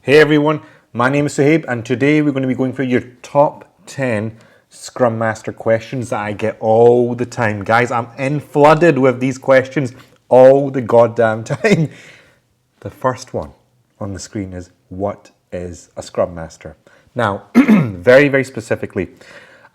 Hey everyone, my name is Suhaib and today we're going to be going through your top 10 Scrum Master questions that I get all the time. Guys, I'm flooded with these questions all the goddamn time. The first one on the screen is, what is a Scrum Master? Now, very specifically,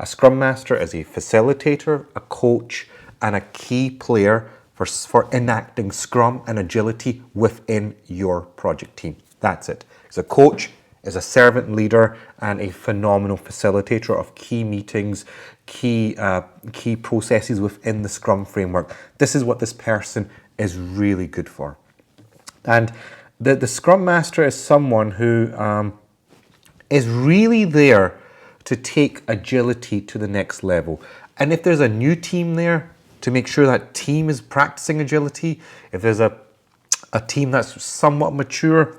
a Scrum Master is a facilitator, a coach, and a key player for enacting Scrum and agility within your project team. That's it. He's a coach, is a servant leader, and a phenomenal facilitator of key meetings, key processes within the Scrum framework. This is what this person is really good for. And the Scrum Master is someone who is really there to take agility to the next level. And if there's a new team there, to make sure that team is practicing agility, if there's a team that's somewhat mature,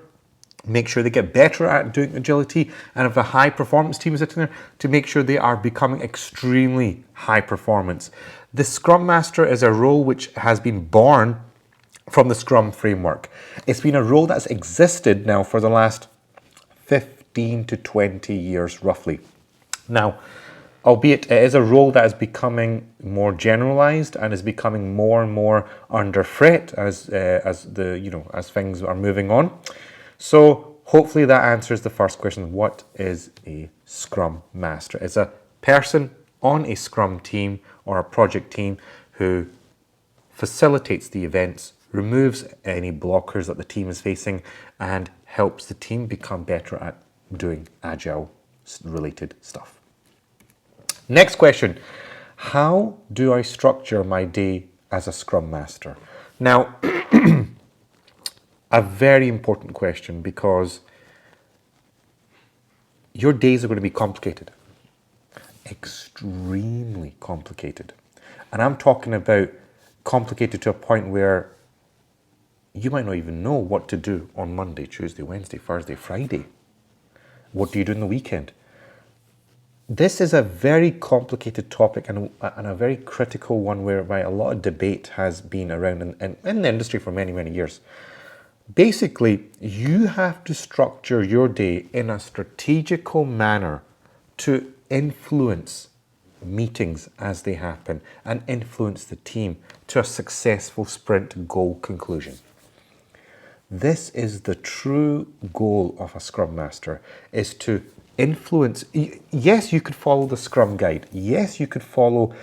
make sure they get better at doing agility, and if a high performance team is sitting there, to make sure they are becoming extremely high performance. The Scrum Master is a role which has been born from the Scrum framework. It's been a role that's existed now for the last 15 to 20 years roughly. Now, albeit it is a role that is becoming more generalized and is becoming more and more under threat as things are moving on. So hopefully that answers the first question. What is a Scrum Master? It's a person on a Scrum team or a project team who facilitates the events, removes any blockers that the team is facing, and helps the team become better at doing agile related stuff. Next question. How do I structure my day as a Scrum Master? Now, a very important question, because your days are going to be complicated, extremely complicated. And I'm talking about complicated to a point where you might not even know what to do on Monday, Tuesday, Wednesday, Thursday, Friday. What do you do in the weekend? This is a very complicated topic and a very critical one whereby a lot of debate has been around in the industry for many years. Basically, you have to structure your day in a strategical manner to influence meetings as they happen and influence the team to a successful sprint goal conclusion. This is the true goal of a Scrum Master, is to influence. Yes, you could follow the Scrum Guide. Yes, you could follow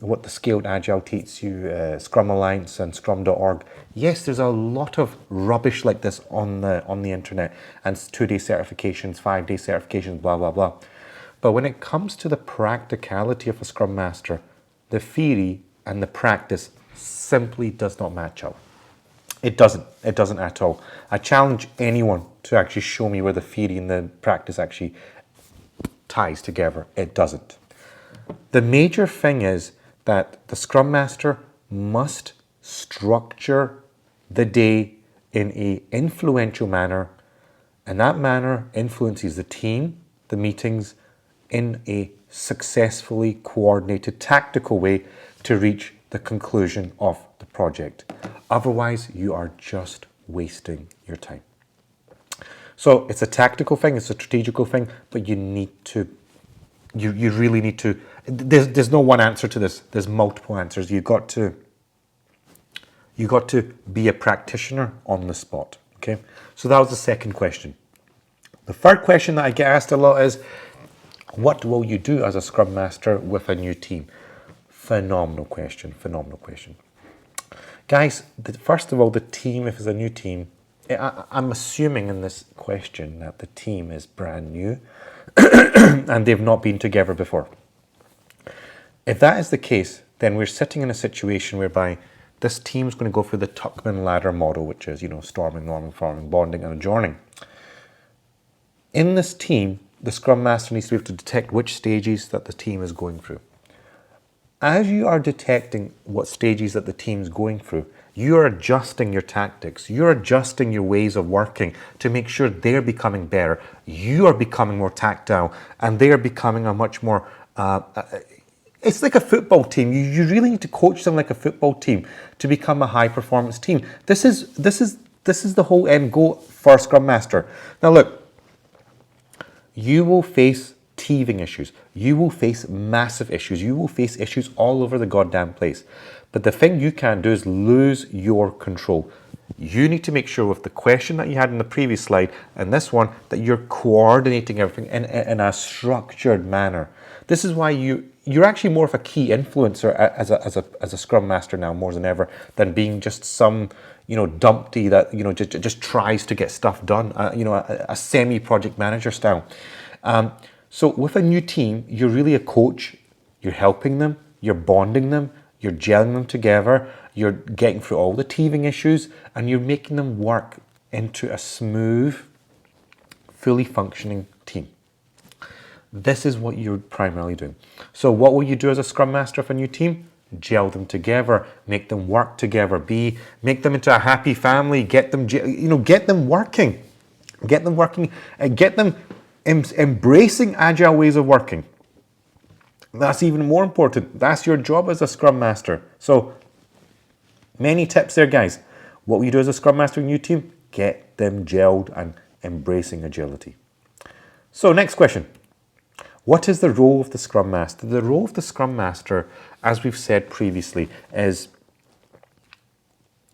what the Scaled Agile teaches you, Scrum Alliance and Scrum.org. Yes, there's a lot of rubbish like this on the internet, and 2-day certifications, 5-day certifications, blah, blah, blah. But when it comes to the practicality of a Scrum Master, the theory and the practice simply does not match up. It doesn't at all. I challenge anyone to actually show me where the theory and the practice actually ties together. It doesn't. The major thing is that the Scrum Master must structure the day in an influential manner, and that manner influences the team, the meetings, in a successfully coordinated tactical way to reach the conclusion of the project. Otherwise, you are just wasting your time. So it's a tactical thing, it's a strategical thing, but you really need to, there's no one answer to this. There's multiple answers. You got to be a practitioner on the spot. Okay. So that was the second question. The third question that I get asked a lot is, what will you do as a Scrum Master with a new team? Phenomenal question. Guys, first of all, the team, if it's a new team, I'm assuming in this question that the team is brand new and they've not been together before. If that is the case, then we're sitting in a situation whereby this team is going to go through the Tuckman ladder model, which is, storming, norming, forming, bonding, and adjourning. In this team, the Scrum Master needs to be able to detect which stages that the team is going through. As you are detecting what stages that the team's going through, you're adjusting your tactics, you're adjusting your ways of working to make sure they're becoming better. You are becoming more tactile, and they are becoming a much more, it's like a football team. You really need to coach them like a football team to become a high performance team. This is This is the whole end goal for Scrum Master. Now look, you will face teething issues. You will face massive issues. You will face issues all over the goddamn place. But the thing you can't do is lose your control. You need to make sure with the question that you had in the previous slide and this one that you're coordinating everything in a structured manner. This is why you're actually more of a key influencer as a Scrum Master now more than ever than being just some dumpty that just tries to get stuff done. A semi-project manager style. So with a new team, you're really a coach. You're helping them. You're bonding them. You're gelling them together. You're getting through all the teething issues, and you're making them work into a smooth, fully functioning team. This is what you're primarily doing. So what will you do as a Scrum Master of a new team? Gel them together, make them work together, make them into a happy family, get them working, get them embracing agile ways of working. That's even more important. That's your job as a Scrum Master. So many tips there, guys. What will you do as a Scrum Master in your team? Get them gelled and embracing agility. So next question. What is the role of the Scrum Master? The role of the Scrum Master, as we've said previously, is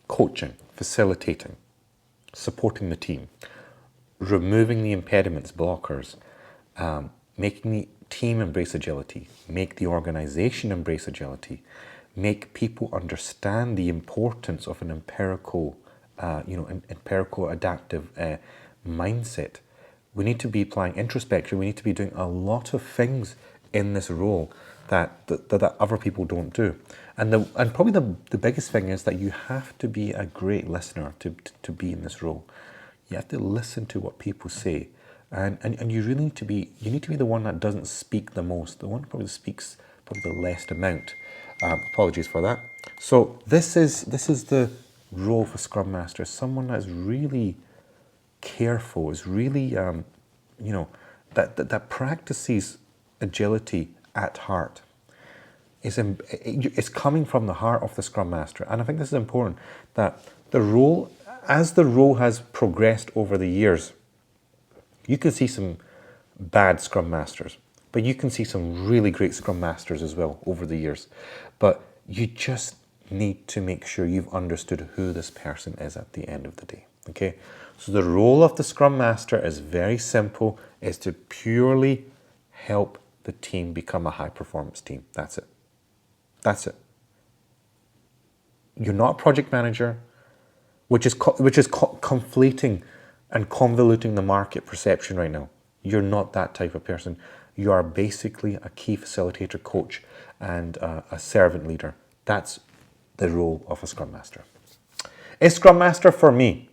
coaching, facilitating, supporting the team, removing the impediments, blockers, making the team embrace agility, make the organization embrace agility, make people understand the importance of an empirical adaptive mindset. We need to be applying introspection. We need to be doing a lot of things in this role that other people don't do. And probably the biggest thing is that you have to be a great listener to be in this role. You have to listen to what people say. And you really need to be the one that doesn't speak the most, the one who probably speaks probably the least amount. Apologies for that. So this is the role for Scrum Master, someone that's really careful, is really that practices agility at heart. It's coming from the heart of the Scrum Master, and I think this is important that the role has progressed over the years. You can see some bad Scrum Masters, but you can see some really great Scrum Masters as well over the years. But you just need to make sure you've understood who this person is at the end of the day. Okay? So the role of the Scrum Master is very simple, is to purely help the team become a high performance team. That's it. That's it. You're not a project manager, which is conflating and convoluting the market perception right now. You're not that type of person. You are basically a key facilitator, coach, and a servant leader. That's the role of a Scrum Master. Is Scrum Master for me?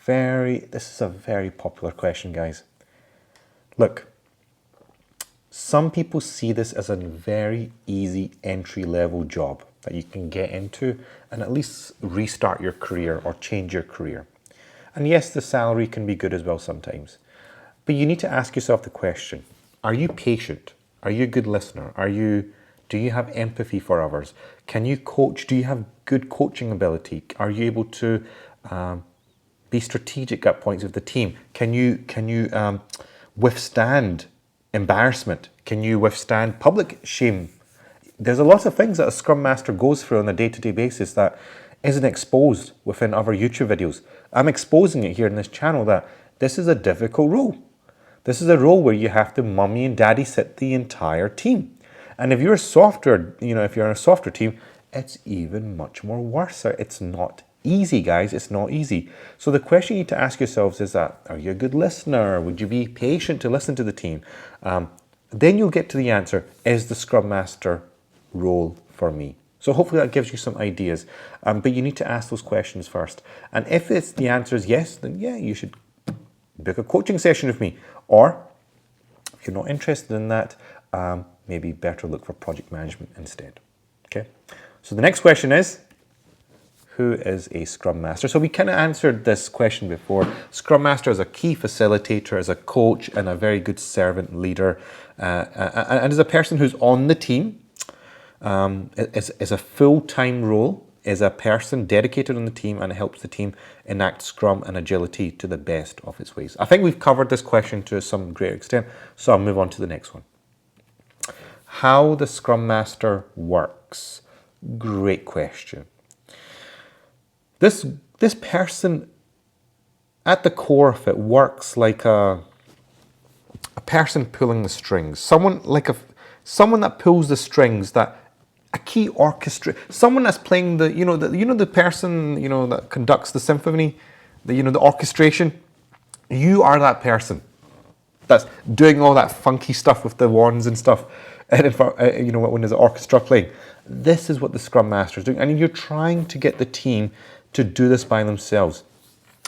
This is a very popular question, guys. Look, some people see this as a very easy entry-level job that you can get into and at least restart your career or change your career. And yes, the salary can be good as well sometimes. But you need to ask yourself the question, are you patient? Are you a good listener? Do you have empathy for others? Can you coach? Do you have good coaching ability? Are you able to be strategic at points of the team? Can you withstand embarrassment? Can you withstand public shame? There's a lot of things that a Scrum Master goes through on a day-to-day basis that isn't exposed within other YouTube videos. I'm exposing it here in this channel that this is a difficult role. This is a role where you have to mummy and daddy sit the entire team. And if you're a software, if you're in a software team, it's even much more worse. It's not easy, guys. It's not easy. So the question you need to ask yourselves is that, are you a good listener? Would you be patient to listen to the team? Then you'll get to the answer, is the Scrum Master role for me? So hopefully that gives you some ideas. But you need to ask those questions first. And if the answer is yes, then yeah, you should book a coaching session with me. Or if you're not interested in that, maybe better look for project management instead. Okay. So the next question is, who is a Scrum Master? So we kind of answered this question before. Scrum Master is a key facilitator, as a coach, and a very good servant leader, and as a person who's on the team. Is a full-time role. is a person dedicated on the team and helps the team enact Scrum and agility to the best of its ways. I think we've covered this question to some great extent, so I'll move on to the next one. How the Scrum Master works. Great question. This person, at the core of it, works like a person pulling the strings. Someone that pulls the strings, that a key orchestra, someone that's playing the person that conducts the symphony, the orchestration. You are that person that's doing all that funky stuff with the wands and stuff, and when there's an orchestra playing. This is what the Scrum Master is doing, and you're trying to get the team to do this by themselves.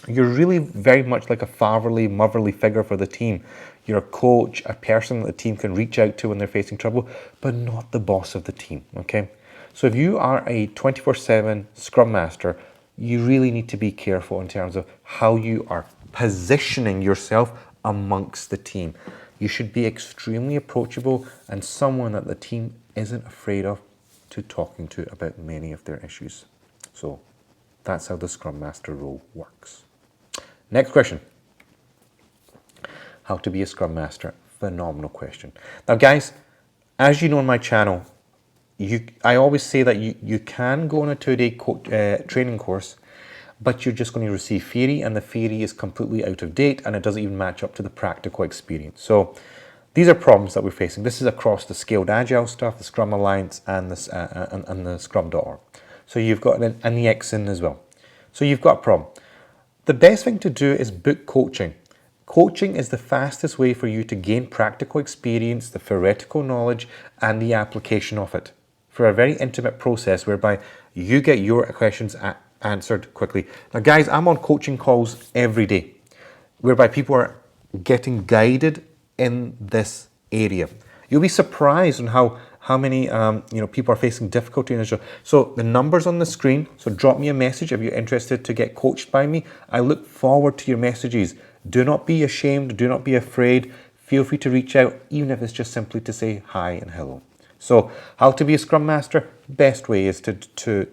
You're really very much like a fatherly, motherly figure for the team. You're a coach, a person that the team can reach out to when they're facing trouble, but not the boss of the team, okay? So if you are a 24/7 Scrum Master, you really need to be careful in terms of how you are positioning yourself amongst the team. You should be extremely approachable and someone that the team isn't afraid of to talking to about many of their issues. So that's how the Scrum Master role works. Next question. How to be a Scrum Master? Phenomenal question. Now guys, as you know on my channel, I always say that you can go on a 2-day training course, but you're just going to receive theory, and the theory is completely out of date and it doesn't even match up to the practical experience. So these are problems that we're facing. This is across the Scaled Agile stuff, the Scrum Alliance, and the Scrum.org. So you've got and the XIN as well. So you've got a problem. The best thing to do is book coaching. Coaching is the fastest way for you to gain practical experience, the theoretical knowledge, and the application of it for a very intimate process whereby you get your questions answered quickly. Now guys, I'm on coaching calls every day whereby people are getting guided in this area. You'll be surprised on how many people are facing difficulty in this job. So the number's on the screen, so drop me a message if you're interested to get coached by me. I look forward to your messages. Do not be ashamed, do not be afraid. Feel free to reach out, even if it's just simply to say hi and hello. So how to be a Scrum Master? Best way is to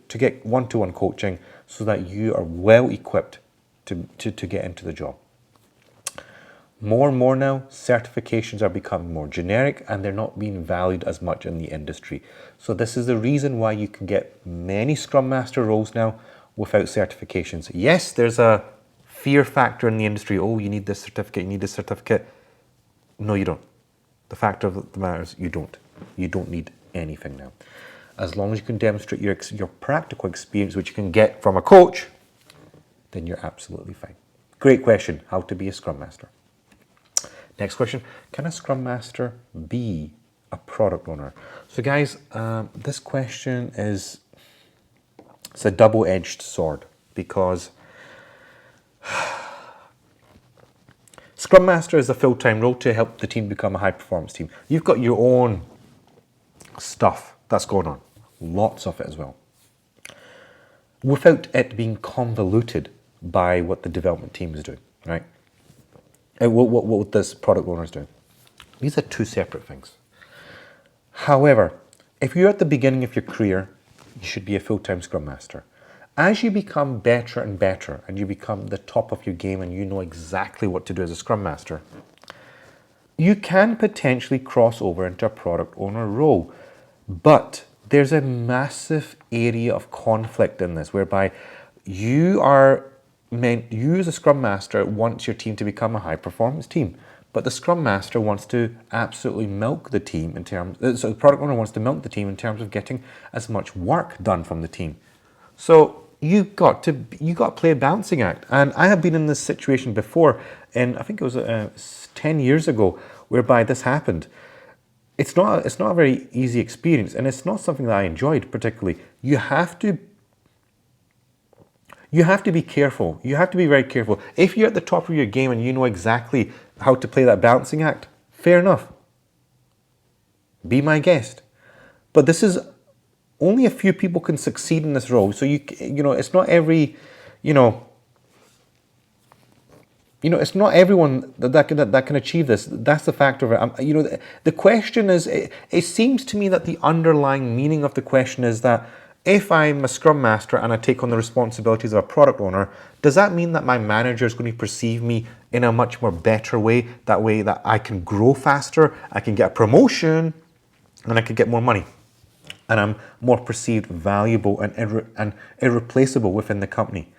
get one-to-one coaching so that you are well equipped to get into the job. More and more now, certifications are becoming more generic and they're not being valued as much in the industry. So this is the reason why you can get many Scrum Master roles now without certifications. Yes, there's a fear factor in the industry. Oh, you need this certificate, you need this certificate. No, you don't. The fact of the matter is you don't. You don't need anything now. As long as you can demonstrate your practical experience, which you can get from a coach, then you're absolutely fine. Great question, how to be a Scrum Master. Next question, can a Scrum Master be a product owner? So guys, this question it's a double-edged sword because Scrum Master is a full-time role to help the team become a high-performance team. You've got your own stuff that's going on, lots of it as well, without it being convoluted by what the development team is doing, right? What this product owner is doing. These are two separate things. However, if you're at the beginning of your career, you should be a full-time Scrum Master. As you become better and better and you become the top of your game and you know exactly what to do as a Scrum Master, you can potentially cross over into a product owner role. But there's a massive area of conflict in this whereby you as a Scrum Master wants your team to become a high performance team, but the Scrum Master wants to absolutely milk the team so the product owner wants to milk the team in terms of getting as much work done from the team. So you got to play a balancing act. And I have been in this situation before, and I think it was 10 years ago, whereby this happened. It's not a very easy experience, and it's not something that I enjoyed particularly. You have to be careful. You have to be very careful. If you're at the top of your game and you know exactly how to play that balancing act, fair enough. Be my guest. But this is only a few people can succeed in this role. So it's not every, it's not everyone that can achieve this. That's the fact of it. The question is, it seems to me that the underlying meaning of the question is that If I'm a Scrum Master and I take on the responsibilities of a product owner, does that mean that my manager is going to perceive me in a much more better way? That way that I can grow faster, I can get a promotion, and I can get more money. And I'm more perceived valuable and irreplaceable within the company.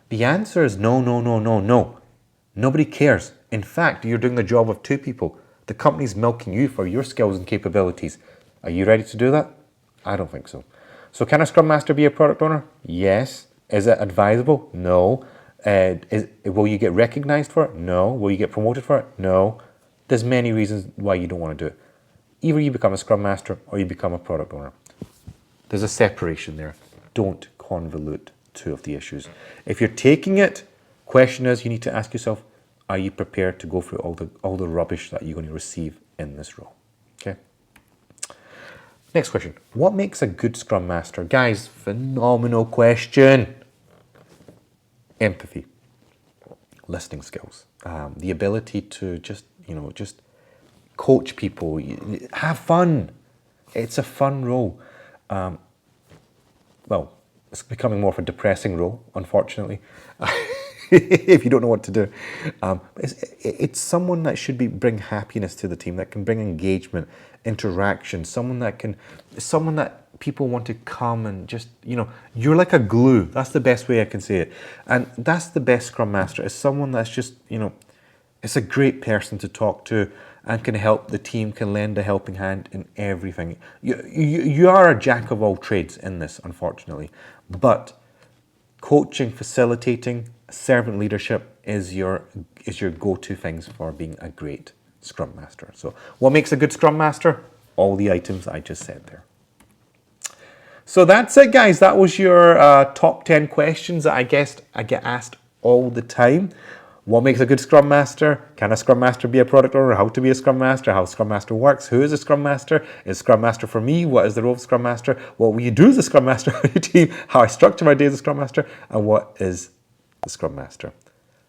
The answer is no, no, no, no, no. Nobody cares. In fact, you're doing the job of two people. The company's milking you for your skills and capabilities. Are you ready to do that? I don't think so. So can a Scrum Master be a product owner? Yes. Is it advisable? No. Will you get recognized for it? No. Will you get promoted for it? No. There's many reasons why you don't want to do it. Either you become a Scrum Master or you become a product owner. There's a separation there. Don't convolute two of the issues. If you're taking it, question is, you need to ask yourself, are you prepared to go through all the rubbish that you're going to receive in this role? Okay. Next question. What makes a good Scrum Master? Guys, phenomenal question. Empathy, listening skills, the ability to just coach people, have fun. It's a fun role. Well, it's becoming more of a depressing role, unfortunately, if you don't know what to do. It's someone that should bring happiness to the team, that can bring engagement, interaction, someone that people want to come and just, you're like a glue. That's the best way I can say it. And that's the best Scrum Master, is someone that's just, it's a great person to talk to and can help the team, can lend a helping hand in everything. You are a jack of all trades in this, unfortunately. But coaching, facilitating, servant leadership is your go-to things for being a great Scrum Master. So what makes a good Scrum Master? All the items I just said there. So that's it, guys. That was your top 10 questions that I get asked all the time. What makes a good Scrum Master? Can a Scrum Master be a product owner? How to be a Scrum Master? How Scrum Master works? Who is a Scrum Master? Is Scrum Master for me? What is the role of Scrum Master? What will you do as a Scrum Master on your team? How I structure my day as a Scrum Master? And what is the Scrum Master?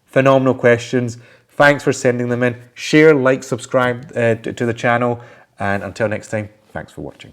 Phenomenal questions. Thanks for sending them in. Share, like, subscribe to the channel. And until next time, thanks for watching.